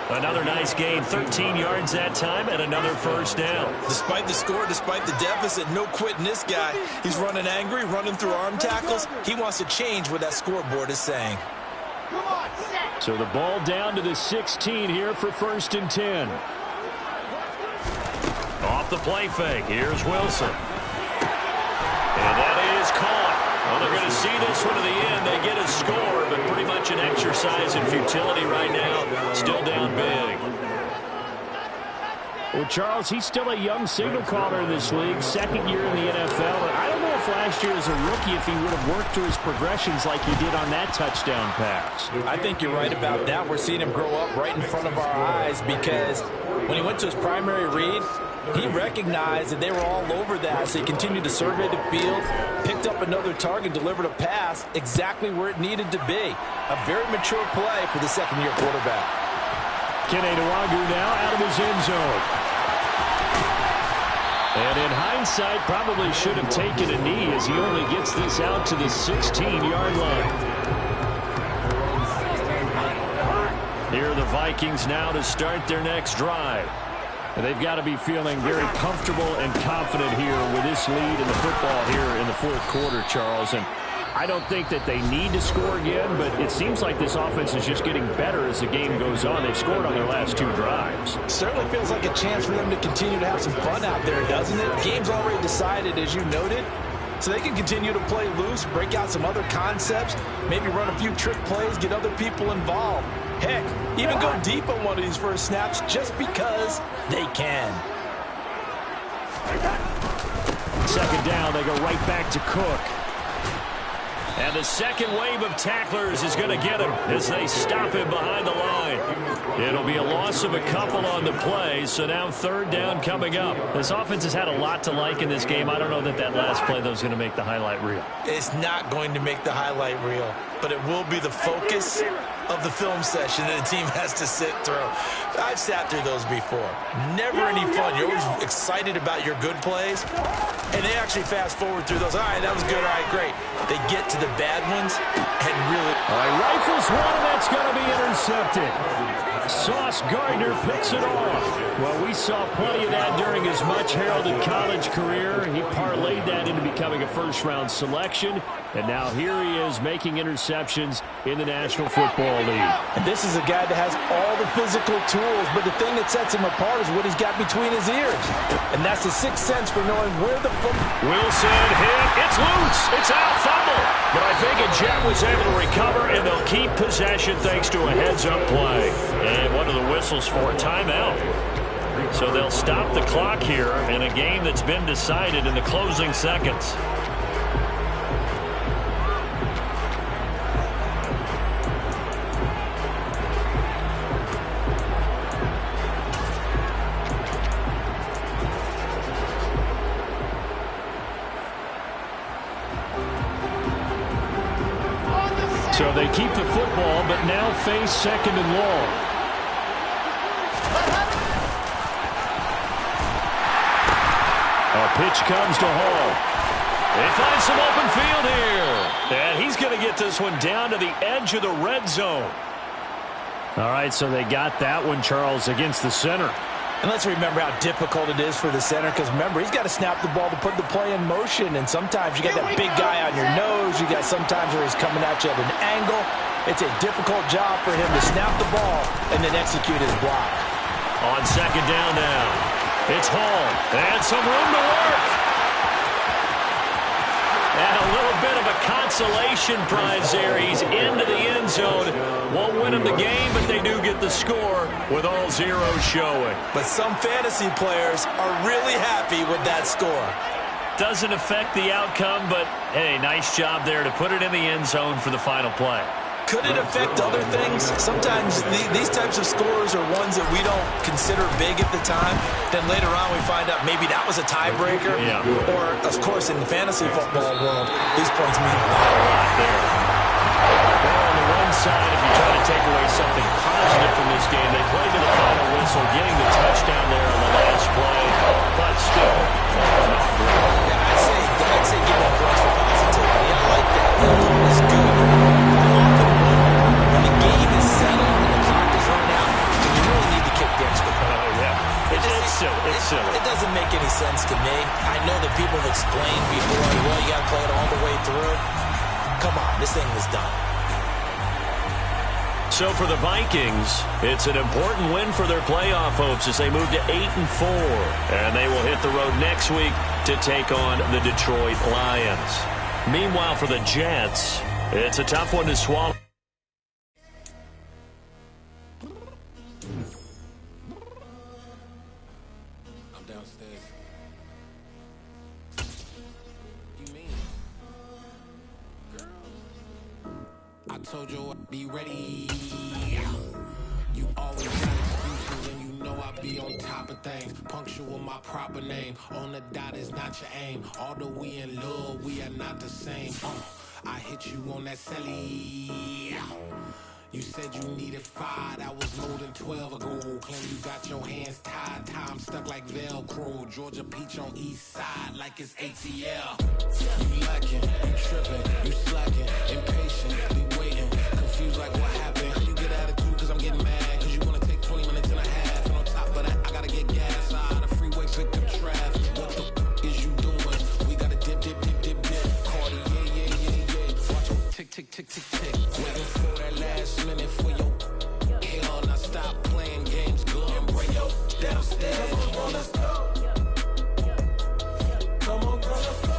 Speaker 1: Another nice gain, 13 yards that time, and another first down.
Speaker 2: Despite the score, despite the deficit, no quitting this guy. He's running angry, running through arm tackles. He wants to change what that scoreboard is saying.
Speaker 4: So the ball down to the 16 here for 1st and 10.
Speaker 1: Off the play fake, here's Wilson. And that is caught. Well, they're going to see this one to the end. They get a score, but pretty much an exercise in futility right now. Still down big.
Speaker 4: Well, Charles, he's still a young signal caller in this league, 2nd year in the NFL. I don't know if last year as a rookie, if he would have worked through his progressions like he did on that touchdown pass.
Speaker 2: I think you're right about that. We're seeing him grow up right in front of our eyes because when he went to his primary read, he recognized that they were all over that, so he continued to survey the field, picked up another target, delivered a pass exactly where it needed to be. A very mature play for the 2nd-year quarterback.
Speaker 4: Kene Nwangwu now out of his end zone. And in hindsight, probably should have taken a knee as he only gets this out to the 16-yard line. Here are the Vikings now to start their next drive. And they've got to be feeling very comfortable and confident here with this lead in the football here in the fourth quarter, Charles. And I don't think that they need to score again, but it seems like this offense is just getting better as the game goes on. They've scored on their last 2 drives.
Speaker 2: Certainly feels like a chance for them to continue to have some fun out there, doesn't it? Game's already decided, as you noted, so they can continue to play loose, break out some other concepts, maybe run a few trick plays, get other people involved. Heck, even go deep on one of these first snaps just because they can.
Speaker 4: Second down, they go right back to Cook.
Speaker 1: And the second wave of tacklers is going to get him as they stop him behind the line. It'll be a loss of a couple on the play, so now third down coming up. This offense has had a lot to like in this game. I don't know that last play, though, is going to make the highlight reel.
Speaker 2: It's not going to make the highlight reel, but it will be the focus of the film session that the team has to sit through. I've sat through those before. Never any fun. You're always excited about your good plays, and they actually fast forward through those. All right, that was good. All right, great. They get to the bad ones and really...
Speaker 4: All right, rifles one, and that's going to be intercepted. Sauce Gardner picks it off. Well, we saw plenty of that during his much-heralded college career. He parlayed that into becoming a first-round selection, and now here he is making interceptions in the National Football League.
Speaker 2: And this is a guy that has all the physical tools, but the thing that sets him apart is what he's got between his ears. And that's the sixth sense for knowing where the football...
Speaker 1: Wilson hit. It's loose. It's out. Fumble. But I think a Jet was able to recover, and they'll keep possession thanks to a heads-up play. And what are the whistles for? Timeout. So they'll stop the clock here in a game that's been decided in the closing seconds.
Speaker 4: So they keep the football, but now face second and long. A pitch comes to Hall. They find some open field here. And he's going to get this one down to the edge of the red zone. All right, so they got that one, Charles, against the center.
Speaker 2: And let's remember how difficult it is for the center, because remember, he's got to snap the ball to put the play in motion, and sometimes you got that big guy on your nose. You got sometimes where he's coming at you at an angle. It's a difficult job for him to snap the ball and then execute his block.
Speaker 1: On second down now, it's Hall, and some room to work. And a little bit of a consolation prize there. He's into the end zone. Won't win him the game, but they do get the score with all zeros showing.
Speaker 2: But some fantasy players are really happy with that score.
Speaker 1: Doesn't affect the outcome, but, hey, nice job there to put it in the end zone for the final play.
Speaker 2: Could it affect other things? Sometimes these types of scores are ones that we don't consider big at the time. Then later on we find out maybe that was a tiebreaker.
Speaker 1: Yeah.
Speaker 2: Or, of course, in the fantasy football world, these points mean a lot there.
Speaker 1: Well, on the one side, if you try to take away something positive from this game, they played to the final whistle, getting the touchdown there on the last play. But still, not great.
Speaker 2: Yeah, I'd say give them points for positivity. I like that. It's good. When the game is settled and the clock is run out, then you really need to kick the extra point.
Speaker 1: Oh, yeah. It's silly.
Speaker 2: It doesn't make any sense to me. I know that people have explained before, well, you got to play it all the way through. Come on, this thing was done.
Speaker 1: So for the Vikings, it's an important win for their playoff hopes as they move to 8-4. And they will hit the road next week to take on the Detroit Lions. Meanwhile, for the Jets, it's a tough one to swallow.
Speaker 6: I'm downstairs. You mean? Girl. I told you I'd be ready. You always got excuses and you know I be on top of things. Punctual my proper name. On the dot is not your aim. Although we in love, we are not the same. I hit you on that celly. You said you needed 5, that was more than 12 ago. Claim you got your hands tied, time stuck like Velcro. Georgia Peach on east side like it's ATL. You lacking, you tripping, you slacking, impatient, waiting, confused like what happened. You get attitude cause I'm getting mad, cause you wanna take 20 minutes and a half. And on top of that, I gotta get gas out of the freeway, pick up traffic. What the f is you doing? We gotta dip. Cardi, yeah. Watch your tick. Waiting for that last minute for your hell. Now stop playing games, go and bring your downstairs. Come on, girl, let's go.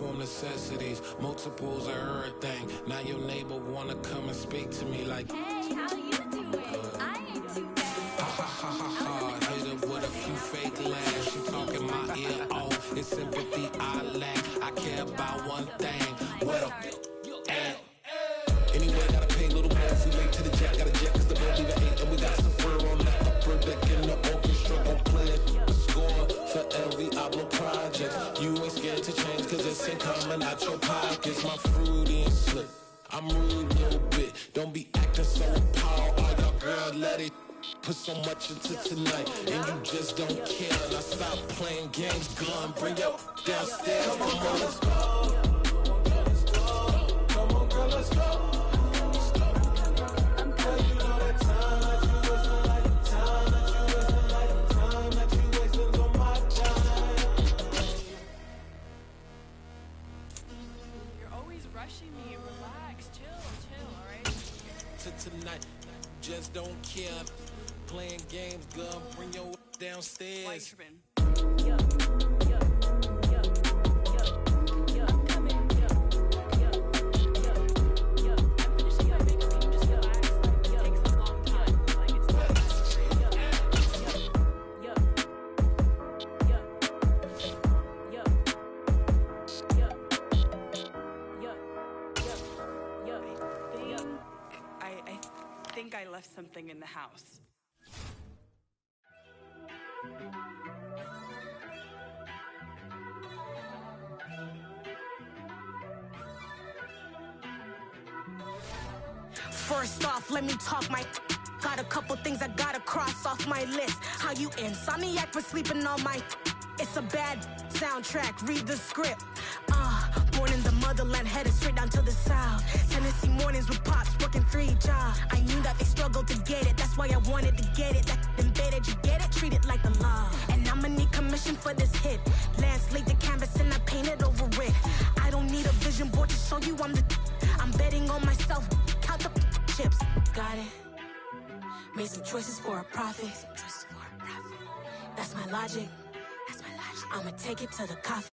Speaker 6: form necessities, multiples of everything. Now your neighbor wanna come and speak to me like,
Speaker 7: hey, how you doing? I ain't too bad.
Speaker 6: ha ha ha ha. Hit her with a few fake laughs. She talking my ear off. It's sympathy I lack. I care about one thing. What up? Anyway, gotta pay a little more. If we late to the jack, got a jet cause the boat leave at 8. And we got some fur on the upper deck in the orchestra. Gon' play a score for every album project. You ain't scared to change cause it's ain't coming out your pockets. My fruity and slick. I'm rude a little bit. Don't be acting so appalled. Oh, y'all girl, let it put so much into tonight. And you just don't care. Now stop playing games, gun. Bring your downstairs. Come on, let's go. Come on, girl, let's go.
Speaker 7: Rushing me, relax, chill, alright?
Speaker 6: Tonight, just don't care. Playing games, girl, bring your downstairs.
Speaker 7: Why tripping? I'm coming. I'm finishing my makeup. Can you just relax? Like, it takes a long time. Like, it's not I think I left something in the house.
Speaker 8: First off, let me talk my. Got a couple things I gotta cross off my list. How you insomniac for sleeping on my. It's a bad soundtrack, read the script. Born in the motherland, headed straight down to the south. Tennessee mornings with pops, working 3 jobs. I knew that they struggled to get it, that's why I wanted to get it. That embedded, you get it, treat it like the law. And I'ma need commission for this hit. Lance laid the canvas and I painted over it. I don't need a vision board to show you I'm betting on myself, count the chips. Got it. Made some choices for a profit. That's my logic. I'ma take it to the coffee.